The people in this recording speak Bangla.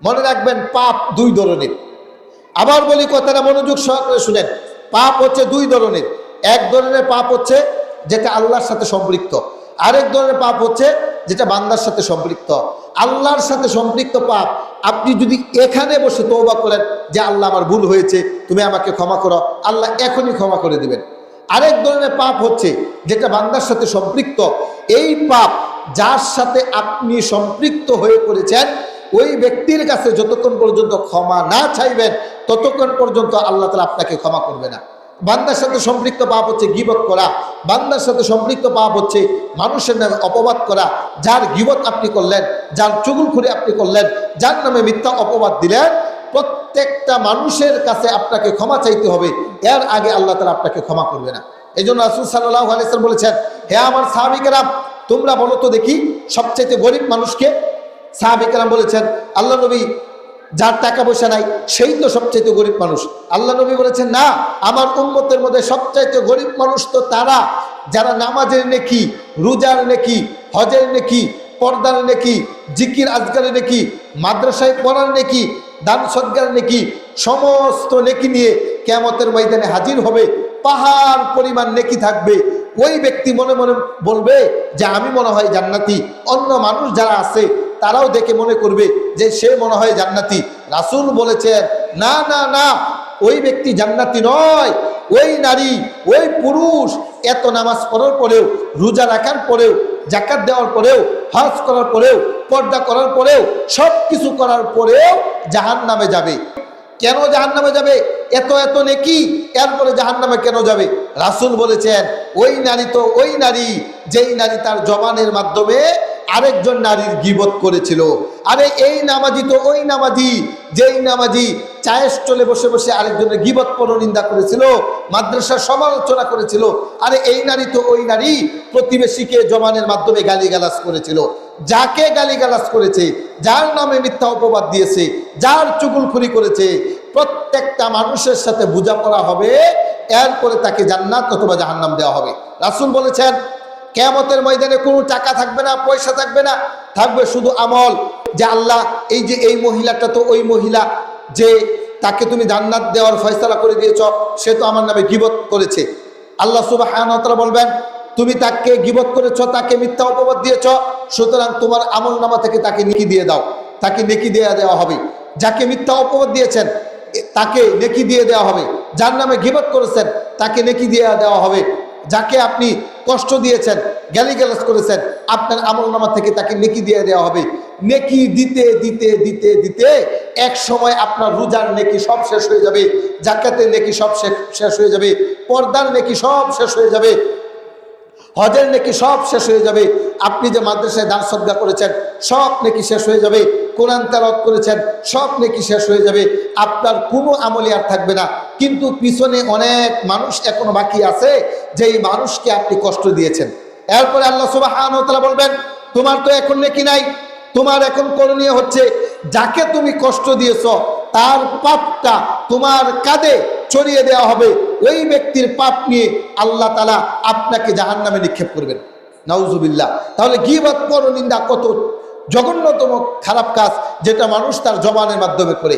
মনে রাখবেন, পাপ দুই ধরনের। আবার বলি কথাটা মনোযোগ সহকারে শুনেন। পাপ হচ্ছে দুই ধরনের। এক ধরনের পাপ হচ্ছে যেটা আল্লাহর সাথে সম্পৃক্ত, আরেক ধরনের পাপ হচ্ছে যেটা বান্দার সাথে সম্পৃক্ত। আল্লাহর সাথে সম্পৃক্ত পাপ আপনি যদি এখানে বসে তওবা করেন যে আল্লাহ আমার ভুল হয়েছে, তুমি আমাকে ক্ষমা করো, আল্লাহ এখনই ক্ষমা করে দিবেন। আরেক ধরনের পাপ হচ্ছে যেটা বান্দার সাথে সম্পৃক্ত। এই পাপ যার সাথে আপনি সম্পৃক্ত হয়ে পড়েছেন, ওই ব্যক্তির কাছে যতক্ষণ পর্যন্ত ক্ষমা না চাইবেন ততক্ষণ পর্যন্ত আল্লাহ তাআলা আপনাকে ক্ষমা করবে না। বান্দার সাথে সম্পৃক্ত পাপ হচ্ছে গীবত করা। বান্দার সাথে সম্পৃক্ত পাপ হচ্ছে মানুষের নামে অপবাদ করা। যার গীবত আপনি করলেন, যার চুগলখড়ি আপনি করলেন, যার নামে মিথ্যা অপবাদ দিলেন, প্রত্যেকটা মানুষের কাছে আপনাকে ক্ষমা চাইতে হবে, এর আগে আল্লাহ তাআলা আপনাকে ক্ষমা করবে না। এই জন্য রাসূল সাল্লাল্লাহু আলাইহি ওয়াসাল্লাম বলেছেন, হে আমার সাহাবীকেরাম, তোমরা বলো তো দেখি সবচেয়ে গরিব মানুষকে? সাহাবীকেরাম বলেছেন, আল্লাহ নবী, যার টাকা পয়সা নাই সেই তো সবচাইতে গরিব মানুষ। আল্লাহ নবী বলেছেন, না, আমার উম্মতের মধ্যে সবচাইতে গরিব মানুষ তো তারা যারা নামাজের নেকি, রোজার নেকি, হজের নেকি, পর্দার নেকি, জিকির আজগারের নেকি, মাদ্রাসায় পড়ার নেকি, দান সদকার নেকি, সমস্ত নেকি নিয়ে কিয়ামতের ময়দানে হাজির হবে। পাহাড় পরিমাণ নেকি থাকবে। ওই ব্যক্তি মনে মনে বলবে যে আমি মনে হয় জান্নাতি। অন্য মানুষ যারা আছে তারাও দেখে মনে করবে যে সে মনে হয় জান্নাতি। রাসূল বলেছেন, না না না, ওই ব্যক্তি জান্নাতি নয়। ওই নারী, ওই পুরুষ এত নামাজ পড়ার পরেও, রোজা রাখার পরেও, যাকাত দেওয়ার পরেও, হজ করার পরেও, পর্দা করার পরেও, সব কিছু করার পরেও জাহান্নামে যাবে। কেন জাহান্নামে যাবে? এত এত নেকি, এরপরে জাহান্নামে কেন যাবে? রাসূল বলেছেন, ওই নারী তো ওই নারী যেই নারী তার জবানের মাধ্যমে আরেকজন নারীর গীবত করেছিল। আরে এই নামাজি তো ওই নামাজি যেই নামাজি চায়ের স্টলে বসে বসে আরেকজনের গীবত পরনিন্দা করেছিল, মাদ্রাসার সমালোচনা করেছিল। আরে এই নারী তো ওই নারী প্রতিবেশীকে জবানের মাধ্যমে গালিগালাজ করেছিল। যাকে গালিগালাজ করেছে, যার নামে মিথ্যা অপবাদ দিয়েছে, যার চুগলখড়ি করেছে, প্রত্যেকটা মানুষের সাথে বোঝাপড়া হবে, এরপরে তাকে জান্নাত অথবা জাহান্নাম দেওয়া হবে। রাসূল বলেছেন, কিয়ামতের ময়দানে কোনো টাকা থাকবে না, পয়সা থাকবে না, থাকবে শুধু আমল। যে আল্লাহ, এই যে এই মহিলাটা তো ওই মহিলা যে তাকে তুমি জান্নাত দেওয়ার ফয়সালা করে দিয়েছ, সে তো আমার নামে গীবত করেছে। আল্লাহ সুবহানাহু ওয়া তাআলা বলবেন, তুমি তাকে গীবত করেছ, তাকে মিথ্যা অপবাদ দিয়েছ, সুতরাং তোমার আমলনামা থেকে তাকে নেকি দিয়ে দাও। তাকে নেকি দিয়ে দেওয়া হবে। যাকে মিথ্যা অপবাদ দিয়েছেন তাকে নেকি দিয়ে দেওয়া হবে। যার নামে গীবত করেছেন তাকে নেকি দিয়ে দেওয়া হবে। যাকে আপনি কষ্ট দিয়েছেন, গালিগালাজ করেছেন, আপনার আমলনামা থেকে তাকে নেকি দিয়ে দেওয়া হবে। নেকি দিতে দিতে দিতে দিতে এক সময় আপনার রোজার নেকি সব শেষ হয়ে যাবে, যাকাতের নেকি সব শেষ হয়ে যাবে, পর্দার নেকি সব শেষ হয়ে যাবে, হজের নেকি সব শেষ হয়ে যাবে। আপনি যে মাদ্রাসায় দান সদকা করেছেন সব নেকি শেষ হয়ে যাবে, কোরআন তেলাওয়াত করেছেন সব নেকি শেষ হয়ে যাবে। আপনার কোনো আমলই আর থাকবে না। কিন্তু পিছনে অনেক মানুষ এখনো বাকি আছে, যেই মানুষকে আপনি কষ্ট দিয়েছেন। এরপরে আল্লাহ সুবহানাহু ওয়া তাআলা বলবেন, তোমার তো এখন নেকি নাই, তোমার এখন করণীয় হচ্ছে যাকে তুমি কষ্ট দিয়েছ তার পাপটা তোমার কাঁধে চড়িয়ে দেওয়া হবে। ওই ব্যক্তির পাপ নিয়ে আল্লাহ তাআলা আপনাকে জাহান্নামে নিক্ষেপ করবেন। নাউজুবিল্লাহ। তাহলে গীবত, পরনিন্দা কত জঘন্যতম খারাপ কাজ, যেটা মানুষ তার জবানের মাধ্যমে করে।